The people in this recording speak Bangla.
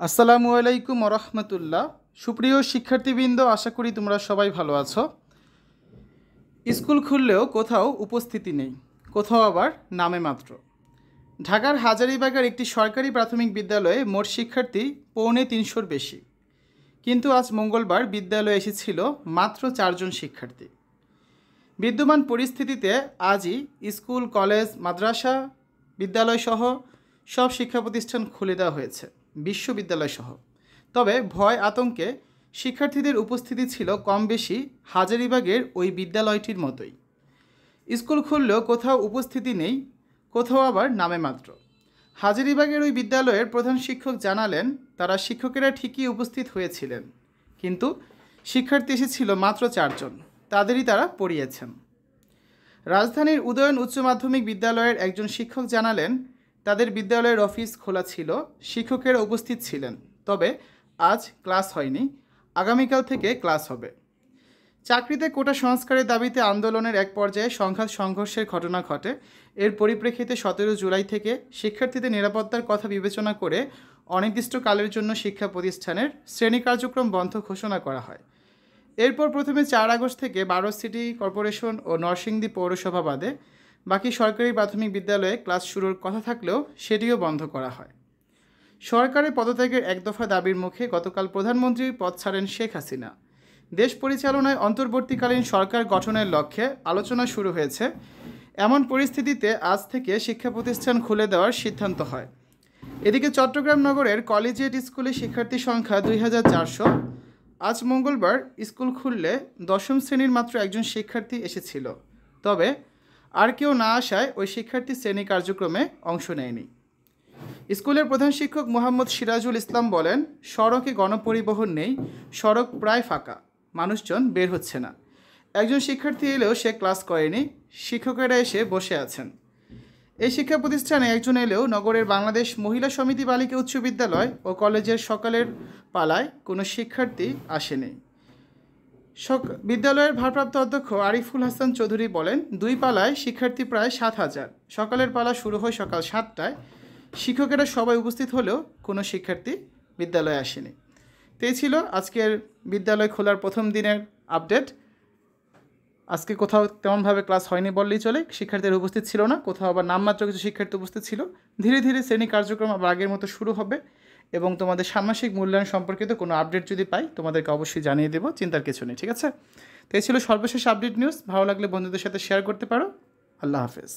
আসসালামু আলাইকুম রহমতুল্লাহ। সুপ্রিয় শিক্ষার্থীবৃন্দ, আশা করি তোমরা সবাই ভালো আছো। স্কুল খুললেও কোথাও উপস্থিতি নেই, কোথাও আবার নামে মাত্র। ঢাকার হাজারীবাগের একটি সরকারি প্রাথমিক বিদ্যালয়ে মোট শিক্ষার্থী 350-র বেশি, কিন্তু আজ মঙ্গলবার বিদ্যালয়ে এসেছিল মাত্র 4 জন শিক্ষার্থী। বিদ্যমান পরিস্থিতিতে আজই স্কুল, কলেজ, মাদ্রাসা, বিদ্যালয়সহ সব শিক্ষা প্রতিষ্ঠান খুলে দেওয়া হয়েছে, বিশ্ববিদ্যালয়সহ। তবে ভয় আতঙ্কে শিক্ষার্থীদের উপস্থিতি ছিল কম বেশি হাজারীবাগের ওই বিদ্যালয়টির মতোই। স্কুল খুললেও কোথাও উপস্থিতি নেই, কোথাও আবার নামে মাত্র। হাজারীবাগের ওই বিদ্যালয়ের প্রধান শিক্ষক জানালেন, তারা শিক্ষকেরা ঠিকই উপস্থিত হয়েছিলেন, কিন্তু শিক্ষার্থী এসেছিল মাত্র 4 জন, তাদেরই তারা পড়িয়েছেন। রাজধানীর উদয়ন উচ্চ মাধ্যমিক বিদ্যালয়ের একজন শিক্ষক জানালেন, তাদের বিদ্যালয়ের অফিস খোলা ছিল, শিক্ষকেরা উপস্থিত ছিলেন, তবে আজ ক্লাস হয়নি, আগামীকাল থেকে ক্লাস হবে। চাকরিতে কোটা সংস্কারের দাবিতে আন্দোলনের এক পর্যায়ে সংঘর্ষের ঘটনা ঘটে। এর পরিপ্রেক্ষিতে 17 জুলাই থেকে শিক্ষার্থীদের নিরাপত্তার কথা বিবেচনা করে অনির্দিষ্টকালের জন্য শিক্ষা প্রতিষ্ঠানের শ্রেণী কার্যক্রম বন্ধ ঘোষণা করা হয়। এরপর প্রথমে 4 আগস্ট থেকে 12 সিটি কর্পোরেশন ও নরসিংদী পৌরসভা বাদে বাকি সরকারি প্রাথমিক বিদ্যালয়ে ক্লাস শুরুর কথা থাকলেও সেটিও বন্ধ করা হয়। সরকারের পদত্যাগের এক দফা দাবির মুখে গতকাল প্রধানমন্ত্রীর পদ ছাড়েন শেখ হাসিনা। দেশ পরিচালনায় অন্তর্বর্তীকালীন সরকার গঠনের লক্ষ্যে আলোচনা শুরু হয়েছে। এমন পরিস্থিতিতে আজ থেকে শিক্ষা প্রতিষ্ঠান খুলে দেওয়ার সিদ্ধান্ত হয়। এদিকে চট্টগ্রাম নগরের কলেজিয়েট স্কুলে শিক্ষার্থী সংখ্যা 2400। আজ মঙ্গলবার স্কুল খুললে 10ম শ্রেণীর মাত্র একজন শিক্ষার্থী এসেছিল, তবে আর কেউ না আসায় ওই শিক্ষার্থী শ্রেণী কার্যক্রমে অংশ নেয়নি। স্কুলের প্রধান শিক্ষক মোহাম্মদ সিরাজুল ইসলাম বলেন, সড়কে গণপরিবহন নেই, সড়ক প্রায় ফাঁকা, মানুষজন বের হচ্ছে না। একজন শিক্ষার্থী এলেও সে ক্লাস করেনি, শিক্ষকেরা এসে বসে আছেন। এই শিক্ষা প্রতিষ্ঠানে একজন এলেও নগরের বাংলাদেশ মহিলা সমিতি বালিকা উচ্চ বিদ্যালয় ও কলেজের সকালের পালায় কোনো শিক্ষার্থী আসেনি। বিদ্যালয়ের ভারপ্রাপ্ত অধ্যক্ষ আরিফুল হাসান চৌধুরী বলেন, 2 পালায় শিক্ষার্থী প্রায় 7000। সকালের পালা শুরু হয় সকাল 7টায়। শিক্ষকেরা সবাই উপস্থিত হলেও কোনো শিক্ষার্থী বিদ্যালয়ে আসেনি। তো এই ছিল আজকের বিদ্যালয় খোলার প্রথম দিনের আপডেট। আজকে কোথাও তেমনভাবে ক্লাস হয়নি বললেই চলে, শিক্ষার্থীরা উপস্থিত ছিল না, কোথাও আবার নামমাত্র কিছু শিক্ষার্থী উপস্থিত ছিল। ধীরে ধীরে শ্রেণী কার্যক্রম আবার আগের মতো শুরু হবে, এবং তোমাদের ষান্মাসিক মূল্যায়ন সম্পর্কিত কোনো আপডেট যদি পাই তোমাদেরকে অবশ্যই জানিয়ে দেবো, চিন্তার কিছু নেই, ঠিক আছে? তো এই ছিল সর্বশেষ আপডেট নিউজ। ভালো লাগলে বন্ধুদের সাথে শেয়ার করতে পারো। আল্লাহ হাফেজ।